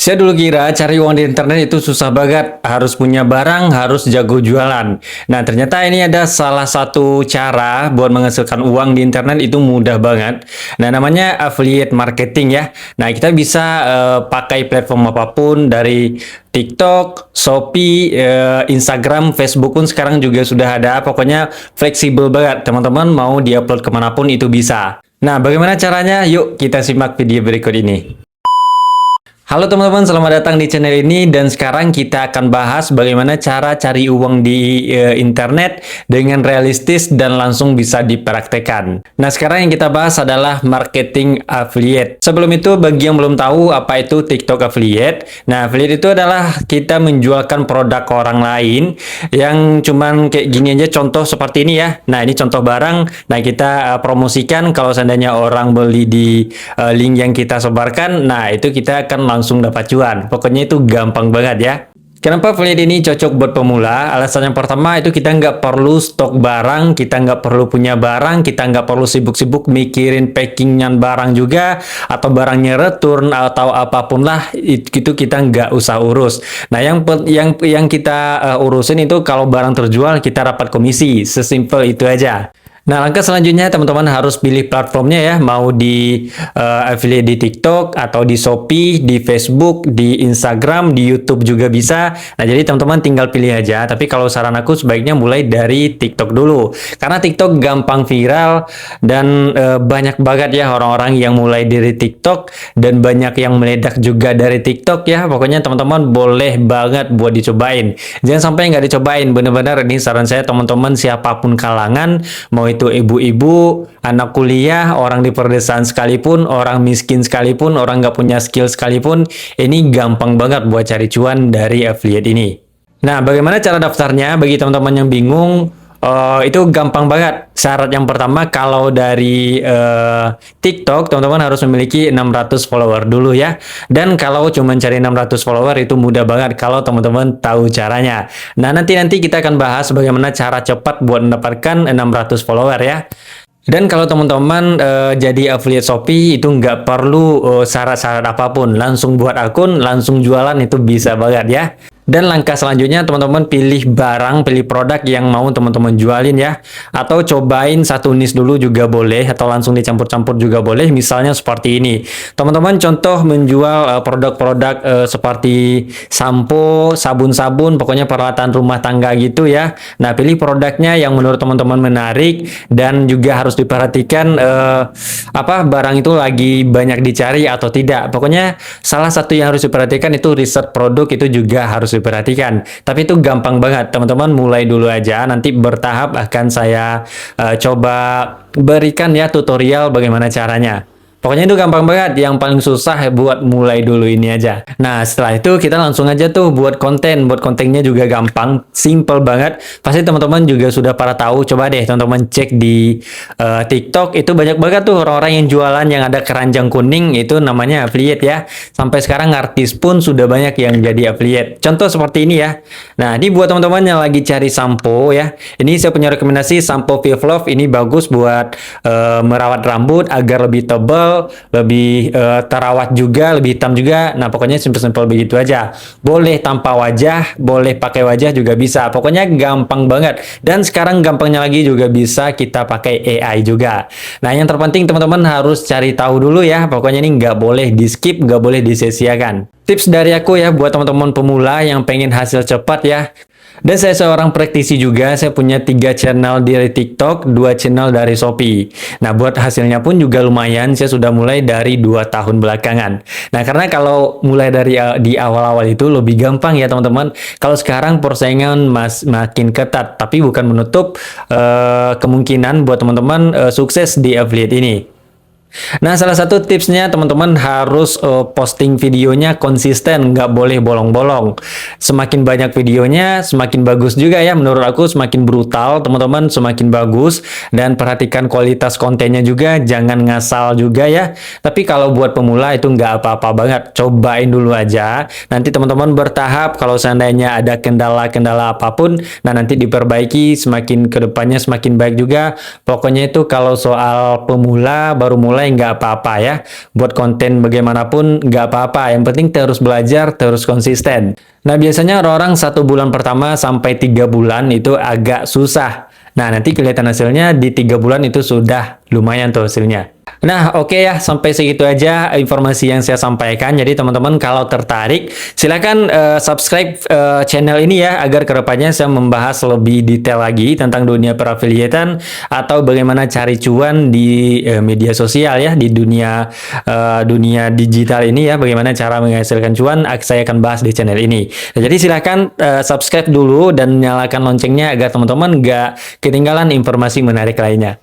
Saya dulu kira cari uang di internet itu susah banget, harus punya barang, harus jago jualan. Nah, ternyata ini ada salah satu cara buat menghasilkan uang di internet itu mudah banget. Nah, namanya affiliate marketing ya. Nah, kita bisa pakai platform apapun dari TikTok, Shopee, Instagram, Facebook pun sekarang juga sudah ada. Pokoknya fleksibel banget. Teman-teman mau diupload kemanapun itu bisa. Nah, bagaimana caranya? Yuk kita simak video berikut ini. Halo teman-teman, selamat datang di channel ini dan sekarang kita akan bahas bagaimana cara cari uang di internet dengan realistis dan langsung bisa dipraktekkan. Nah, sekarang yang kita bahas adalah marketing affiliate. Sebelum itu, bagi yang belum tahu apa itu TikTok affiliate, nah affiliate itu adalah kita menjualkan produk ke orang lain yang cuman kayak gini aja, contoh seperti ini ya. Nah, ini contoh barang, nah kita promosikan kalau seandainya orang beli di link yang kita sebarkan, nah itu kita akan langsung dapat cuan. Pokoknya itu gampang banget ya. Kenapa affiliate ini cocok buat pemula? Alasan yang pertama itu kita nggak perlu stok barang, kita nggak perlu punya barang, kita nggak perlu sibuk-sibuk mikirin packingnya barang juga, atau barangnya return, atau apapun lah, itu kita nggak usah urus. Nah, yang kita urusin itu kalau barang terjual kita dapat komisi, sesimpel itu aja. Nah, langkah selanjutnya teman-teman harus pilih platformnya ya, mau di affiliate di TikTok atau di Shopee, di Facebook, di Instagram, di YouTube juga bisa. Nah, jadi teman-teman tinggal pilih aja, tapi kalau saran aku sebaiknya mulai dari TikTok dulu. Karena TikTok gampang viral dan banyak banget ya orang-orang yang mulai dari TikTok dan banyak yang meledak juga dari TikTok ya. Pokoknya teman-teman boleh banget buat dicobain. Jangan sampai nggak dicobain, bener-bener ini saran saya teman-teman siapapun kalangan, mau itu ibu-ibu, anak kuliah, orang di perdesaan sekalipun, orang miskin sekalipun, orang nggak punya skill sekalipun, ini gampang banget buat cari cuan dari affiliate ini. Nah, bagaimana cara daftarnya? Bagi teman-teman yang bingung, itu gampang banget. Syarat yang pertama, kalau dari TikTok, teman-teman harus memiliki 600 follower dulu ya. Dan kalau cuma cari 600 follower itu mudah banget kalau teman-teman tahu caranya. Nah, nanti kita akan bahas bagaimana cara cepat buat mendapatkan 600 follower ya. Dan kalau teman-teman jadi affiliate Shopee itu nggak perlu syarat-syarat apapun, langsung buat akun, langsung jualan itu bisa banget ya. Dan langkah selanjutnya teman-teman pilih barang, pilih produk yang mau teman-teman jualin ya. Atau cobain satu niche dulu juga boleh, atau langsung dicampur-campur juga boleh. Misalnya seperti ini. Teman-teman contoh menjual produk-produk seperti sampo, sabun-sabun, pokoknya peralatan rumah tangga gitu ya. Nah, pilih produknya yang menurut teman-teman menarik dan juga harus diperhatikan barang itu lagi banyak dicari atau tidak. Pokoknya salah satu yang harus diperhatikan itu riset produk, itu juga harus diperhatikan. Tapi itu gampang banget, teman-teman mulai dulu aja, nanti bertahap akan saya coba berikan ya tutorial bagaimana caranya. Pokoknya itu gampang banget, yang paling susah buat mulai dulu ini aja. Nah, setelah itu kita langsung aja tuh buat konten. Buat kontennya juga gampang, simple banget. Pasti teman-teman juga sudah pada tahu. Coba deh teman-teman cek di TikTok, itu banyak banget tuh orang-orang yang jualan yang ada keranjang kuning, itu namanya affiliate ya. Sampai sekarang artis pun sudah banyak yang jadi affiliate. Contoh seperti ini ya. Nah, ini buat teman-teman yang lagi cari sampo ya. Ini saya punya rekomendasi sampo Vivlove, ini bagus buat merawat rambut agar lebih tebal, lebih terawat juga, lebih hitam juga. Nah, pokoknya simple-simple begitu aja. Boleh tanpa wajah, boleh pakai wajah juga bisa. Pokoknya gampang banget. Dan sekarang gampangnya lagi juga bisa kita pakai AI juga. Nah, yang terpenting teman-teman harus cari tahu dulu ya. Pokoknya ini nggak boleh di skip, nggak boleh disia-siakan. Tips dari aku ya buat teman-teman pemula yang pengen hasil cepat ya. Dan saya seorang praktisi juga, saya punya 3 channel dari TikTok, 2 channel dari Shopee. Nah, buat hasilnya pun juga lumayan, saya sudah mulai dari 2 tahun belakangan. Nah, karena kalau mulai dari di awal-awal itu lebih gampang ya teman-teman. Kalau sekarang persaingan makin ketat, tapi bukan menutup kemungkinan buat teman-teman sukses di affiliate ini. Nah, salah satu tipsnya teman-teman harus posting videonya konsisten, nggak boleh bolong-bolong. Semakin banyak videonya, semakin bagus juga ya. Menurut aku semakin brutal, teman-teman semakin bagus. Dan perhatikan kualitas kontennya juga, jangan ngasal juga ya. Tapi kalau buat pemula itu nggak apa-apa banget. Cobain dulu aja. Nanti teman-teman bertahap, kalau seandainya ada kendala-kendala apapun, nah nanti diperbaiki, semakin kedepannya semakin baik juga. Pokoknya itu kalau soal pemula, baru mulai, mulai nggak apa-apa ya. Buat konten bagaimanapun nggak apa-apa. Yang penting terus belajar, terus konsisten. Nah, biasanya orang-orang 1 bulan pertama sampai 3 bulan itu agak susah. Nah, nanti kelihatan hasilnya di 3 bulan itu sudah lumayan tuh hasilnya. Nah, oke ya, sampai segitu aja informasi yang saya sampaikan. Jadi teman-teman kalau tertarik, silakan subscribe channel ini ya, agar kedepannya saya membahas lebih detail lagi tentang dunia perfiliatan atau bagaimana cari cuan di media sosial ya, di dunia digital ini ya, bagaimana cara menghasilkan cuan, saya akan bahas di channel ini. Nah, jadi silakan subscribe dulu dan nyalakan loncengnya agar teman-teman nggak ketinggalan informasi menarik lainnya.